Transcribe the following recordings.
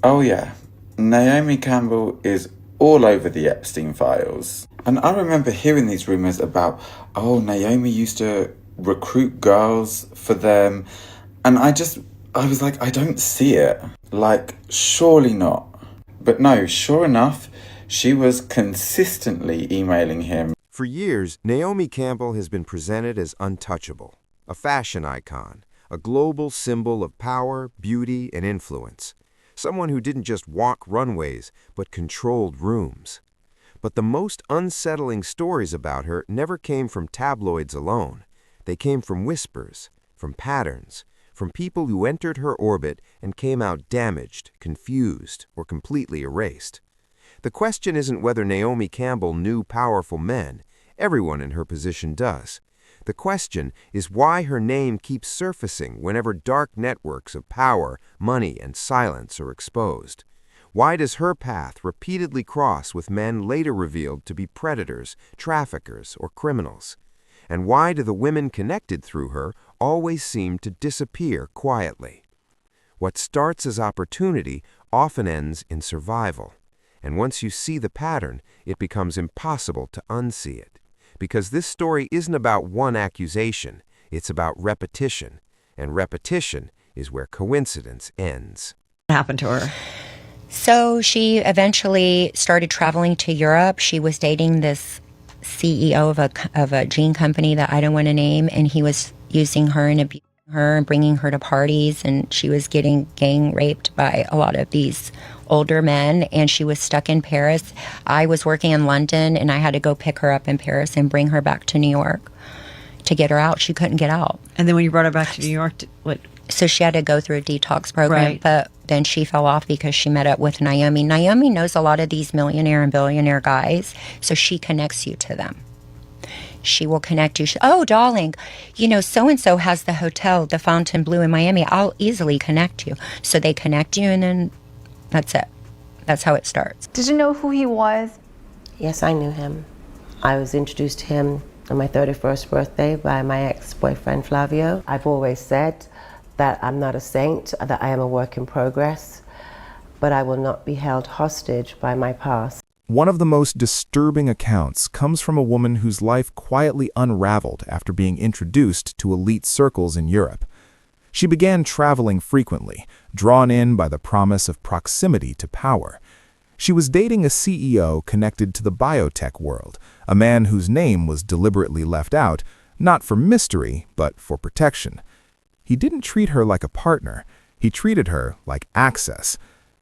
Oh, yeah. Naomi Campbell is all over the Epstein files. And I remember hearing these rumors about, oh, Naomi used to recruit girls for them. And I was like, I don't see it. Like, surely not. But no, sure enough, she was consistently emailing him. For years, Naomi Campbell has been presented as untouchable, a fashion icon, a global symbol of power, beauty, and influence. Someone who didn't just walk runways, but controlled rooms. But the most unsettling stories about her never came from tabloids alone. They came from whispers, from patterns, from people who entered her orbit and came out damaged, confused, or completely erased. The question isn't whether Naomi Campbell knew powerful men. Everyone in her position does. The question is why her name keeps surfacing whenever dark networks of power, money, and silence are exposed. Why does her path repeatedly cross with men later revealed to be predators, traffickers, or criminals? And why do the women connected through her always seem to disappear quietly? What starts as opportunity often ends in survival. And once you see the pattern, it becomes impossible to unsee it. Because this story isn't about one accusation, it's about repetition. And repetition is where coincidence ends. What happened to her? So she eventually started traveling to Europe. She was dating this CEO of a jean company that I don't want to name, and he was using her and abusing her and bringing her to parties, and she was getting gang raped by a lot of these older men, and she was stuck in Paris. I was working in London, and I had to go pick her up in Paris and bring her back to New York to get her out. She couldn't get out. And then when you brought her back to New York, what? So she had to go through a detox program, Right. But then she fell off because she met up with Naomi. Naomi knows a lot of these millionaire and billionaire guys, so she connects you to them. She will connect you. Oh, darling, so-and-so has the hotel, the Fontainebleau in Miami. I'll easily connect you. So they connect you, and then that's it. That's how it starts. Did you know who he was? Yes, I knew him. I was introduced to him on my 31st birthday by my ex-boyfriend Flavio. I've always said that I'm not a saint, that I am a work in progress, but I will not be held hostage by my past. One of the most disturbing accounts comes from a woman whose life quietly unraveled after being introduced to elite circles in Europe. She began traveling frequently, drawn in by the promise of proximity to power. She was dating a CEO connected to the biotech world, a man whose name was deliberately left out, not for mystery, but for protection. He didn't treat her like a partner. He treated her like access.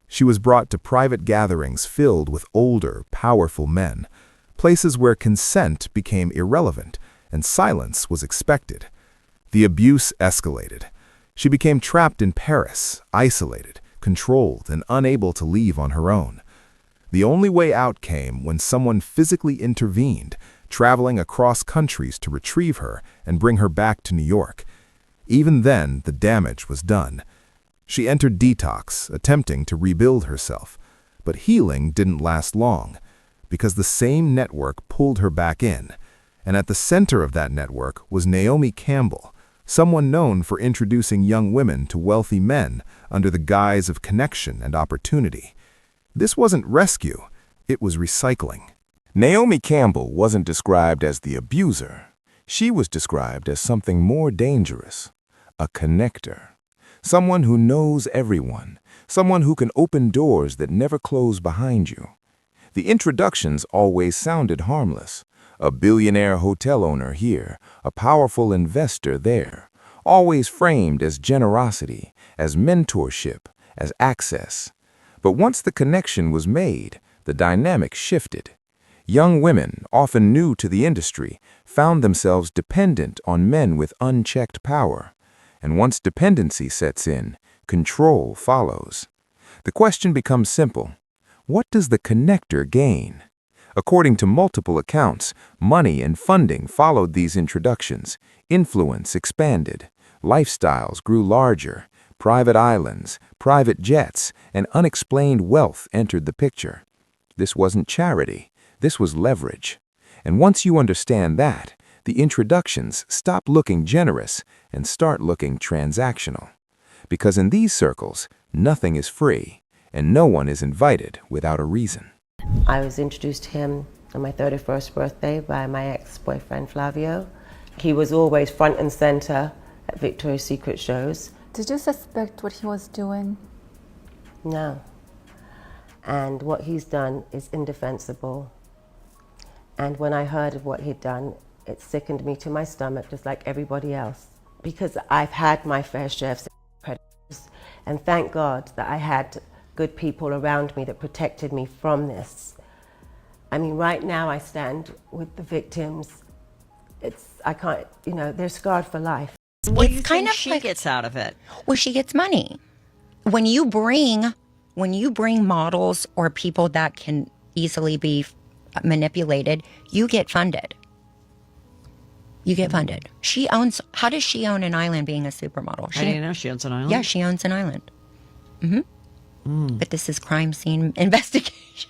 She was brought to private gatherings filled with older, powerful men, places where consent became irrelevant and silence was expected. The abuse escalated. She became trapped in Paris, isolated, controlled, and unable to leave on her own. The only way out came when someone physically intervened, traveling across countries to retrieve her and bring her back to New York. Even then, the damage was done. She entered detox, attempting to rebuild herself. But healing didn't last long, because the same network pulled her back in. And at the center of that network was Naomi Campbell, someone known for introducing young women to wealthy men under the guise of connection and opportunity. This wasn't rescue, it was recycling. Naomi Campbell wasn't described as the abuser. She was described as something more dangerous, a connector. Someone who knows everyone, someone who can open doors that never close behind you. The introductions always sounded harmless. A billionaire hotel owner here, a powerful investor there, always framed as generosity, as mentorship, as access. But once the connection was made, the dynamic shifted. Young women, often new to the industry, found themselves dependent on men with unchecked power. And once dependency sets in, control follows. The question becomes simple. What does the connector gain? According to multiple accounts, money and funding followed these introductions. Influence expanded. Lifestyles grew larger. Private islands, private jets, and unexplained wealth entered the picture. This wasn't charity. This was leverage. And once you understand that, the introductions stop looking generous and start looking transactional. Because in these circles, nothing is free, and no one is invited without a reason. I was introduced to him on my 31st birthday by my ex-boyfriend Flavio. He was always front and center at Victoria's Secret shows. Did you suspect what he was doing? No. And what he's done is indefensible. And when I heard of what he'd done, it sickened me to my stomach, just like everybody else. Because I've had my fair share of predators, and thank God that I had good people around me that protected me from this. I mean, right now I stand with the victims. I can't, they're scarred for life. What do you It's kind think of she like- gets out of it? Well, she gets money. When you bring models or people that can easily be manipulated, you get funded. You get funded. How does she own an island being a supermodel? I didn't know she owns an island. Yeah, she owns an island. But this is crime scene investigation.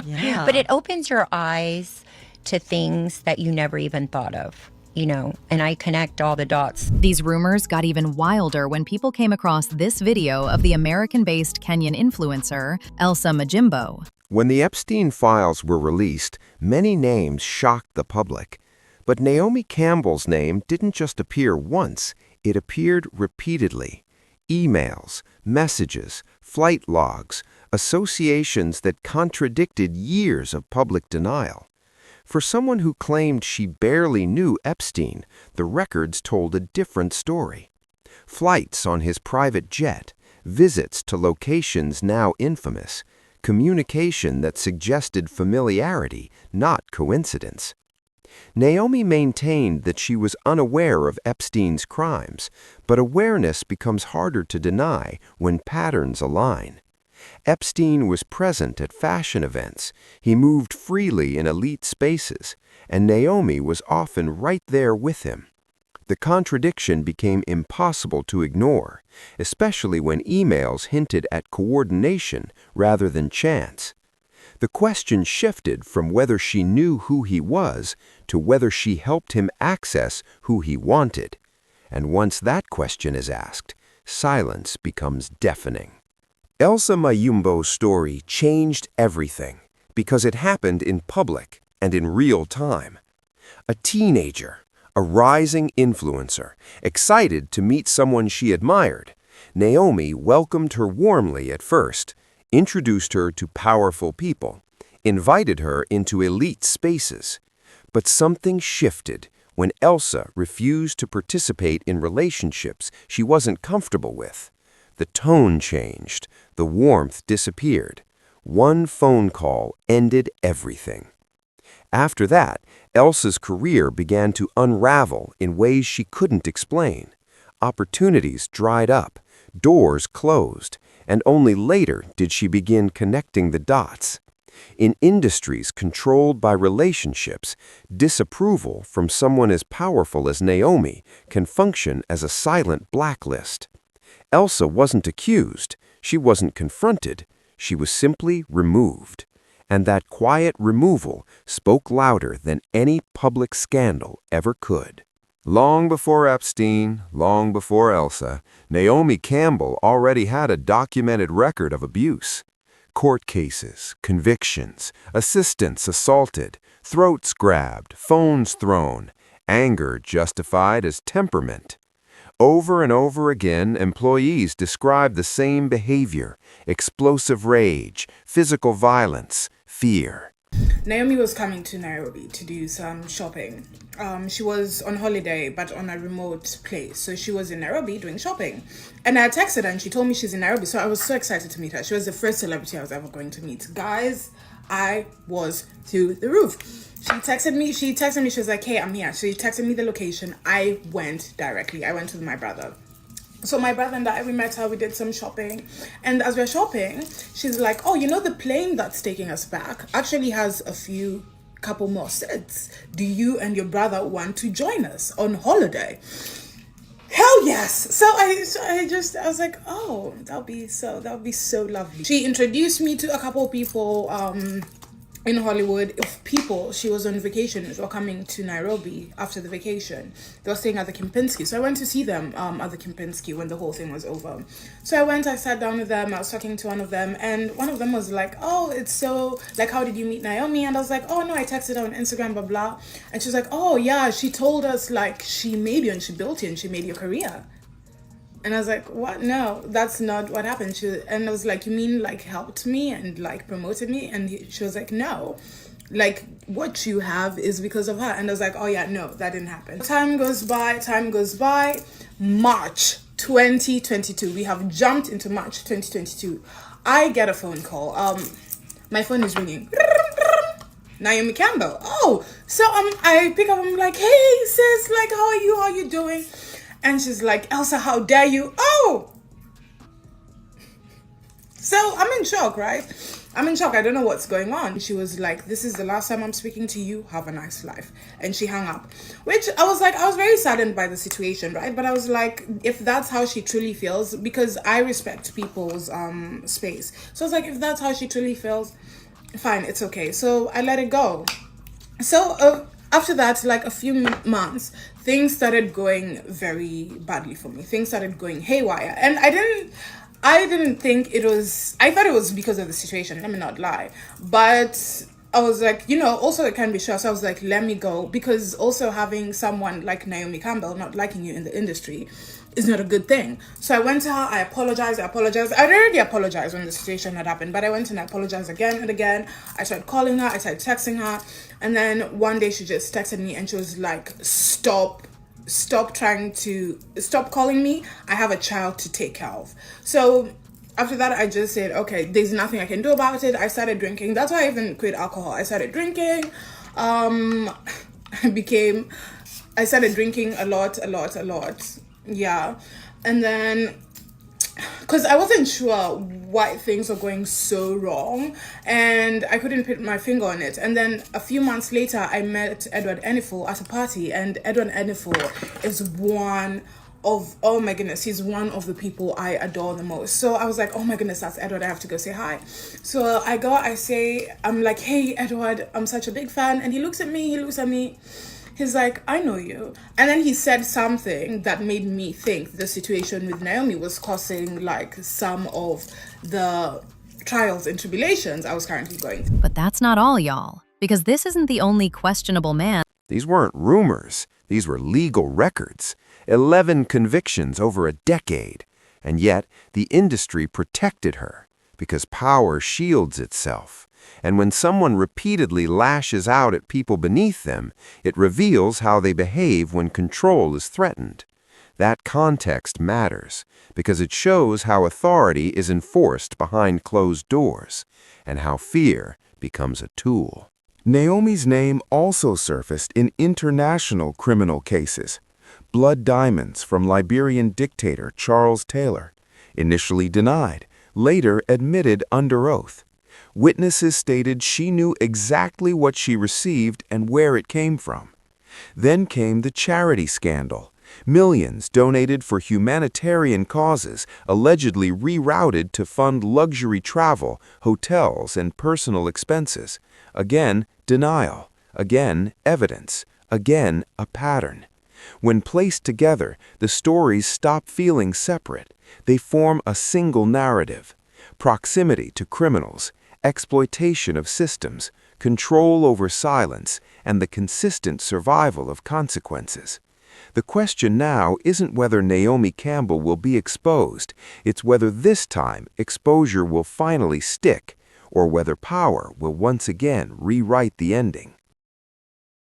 Yeah. But it opens your eyes to things that you never even thought of, and I connect all the dots. These rumors got even wilder when people came across this video of the American-based Kenyan influencer, Elsa Majimbo. When the Epstein files were released, many names shocked the public. But Naomi Campbell's name didn't just appear once, it appeared repeatedly. Emails, messages, flight logs, associations that contradicted years of public denial. For someone who claimed she barely knew Epstein, the records told a different story. Flights on his private jet, visits to locations now infamous, communication that suggested familiarity, not coincidence. Naomi maintained that she was unaware of Epstein's crimes, but awareness becomes harder to deny when patterns align. Epstein was present at fashion events, he moved freely in elite spaces, and Naomi was often right there with him. The contradiction became impossible to ignore, especially when emails hinted at coordination rather than chance. The question shifted from whether she knew who he was to whether she helped him access who he wanted. And once that question is asked, silence becomes deafening. Elsa Mayumbo's story changed everything because it happened in public and in real time. A teenager, a rising influencer, excited to meet someone she admired, Naomi welcomed her warmly at first, introduced her to powerful people, invited her into elite spaces. But something shifted when Elsa refused to participate in relationships she wasn't comfortable with. The tone changed, the warmth disappeared. One phone call ended everything. After that, Elsa's career began to unravel in ways she couldn't explain. Opportunities dried up, doors closed, and only later did she begin connecting the dots. In industries controlled by relationships, disapproval from someone as powerful as Naomi can function as a silent blacklist. Elsa wasn't accused, she wasn't confronted, she was simply removed. And that quiet removal spoke louder than any public scandal ever could. Long before Epstein, long before Elsa, Naomi Campbell already had a documented record of abuse. Court cases, convictions, assistants assaulted, throats grabbed, phones thrown, anger justified as temperament. Over and over again, employees described the same behavior: explosive rage, physical violence, fear. Naomi was coming to Nairobi to do some shopping. She was on holiday, but on a remote place. So she was in Nairobi doing shopping. And I texted her and she told me she's in Nairobi. So I was so excited to meet her. She was the first celebrity I was ever going to meet. Guys, I was through the roof. She texted me, she was like, hey, I'm here. She texted me the location. I went directly. I went with my brother. So my brother and I, we met her, we did some shopping. And as we're shopping, she's like, oh, the plane that's taking us back actually has couple more seats. Do you and your brother want to join us on holiday? Hell yes. So I was like, oh, that'll be so lovely. She introduced me to a couple of people, in Hollywood, if people, she was on vacation, were coming to Nairobi after the vacation. They were staying at the Kempinski. So I went to see them at the Kempinski when the whole thing was over. So I sat down with them, I was talking to one of them, and one of them was like, oh, it's so, like, how did you meet Naomi? And I was like, oh, no, I texted her on Instagram, blah, blah. And she was like, oh, yeah, she told us, like, she made you and she built you and she made your career. And I was like, what? No, that's not what happened. And I was like, you mean like helped me and like promoted me? And she was like, no, like what you have is because of her. And I was like, oh yeah, no, that didn't happen. Time goes by. March 2022. We have jumped into March 2022. I get a phone call. My phone is ringing. Naomi Campbell. Oh, so I pick up. I'm like, hey sis, like how are you? How are you doing? And she's like, Elsa, how dare you? Oh! So I'm in shock, right? I'm in shock. I don't know what's going on. She was like, this is the last time I'm speaking to you. Have a nice life. And she hung up. Which I was like, I was very saddened by the situation, right? But I was like, if that's how she truly feels, because I respect people's space. So I was like, if that's how she truly feels, fine, it's okay. So I let it go. So after that, like a few months, things started going very badly for me. Things started going haywire. And I didn't think it was, I thought it was because of the situation, let me not lie. But I was like, also it can be stress. So I was like, let me go. Because also having someone like Naomi Campbell not liking you in the industry is not a good thing. So I went to her, I apologized. I'd already apologized when the situation had happened, but I went and I apologized again and again. I started calling her, I started texting her. And then one day she just texted me and she was like, stop calling me. I have a child to take care of. So after that, I just said, okay, there's nothing I can do about it. I started drinking. That's why I even quit alcohol. I started drinking. I started drinking a lot. Yeah. And then, because I wasn't sure why things were going so wrong and I couldn't put my finger on it. And then a few months later, I met Edward Enifel at a party, and Edward Enifel is oh my goodness, he's one of the people I adore the most. So I was like, oh my goodness, that's Edward, I have to go say hi. So I'm like, hey Edward, I'm such a big fan. And he looks at me. He's like, I know you. And then he said something that made me think the situation with Naomi was causing like some of the trials and tribulations I was currently going through. But that's not all, y'all. Because this isn't the only questionable man. These weren't rumors. These were legal records. 11 convictions over a decade. And yet, the industry protected her because power shields itself. And when someone repeatedly lashes out at people beneath them, it reveals how they behave when control is threatened. That context matters because it shows how authority is enforced behind closed doors and how fear becomes a tool. Naomi's name also surfaced in international criminal cases. Blood diamonds from Liberian dictator Charles Taylor, initially denied, later admitted under oath. Witnesses stated she knew exactly what she received and where it came from. Then came the charity scandal. Millions donated for humanitarian causes, allegedly rerouted to fund luxury travel, hotels, and personal expenses. Again, denial. Again, evidence. Again, a pattern. When placed together, the stories stop feeling separate. They form a single narrative. Proximity to criminals, exploitation of systems, control over silence, and the consistent survival of consequences. The question now isn't whether Naomi Campbell will be exposed, it's whether this time exposure will finally stick, or whether power will once again rewrite the ending.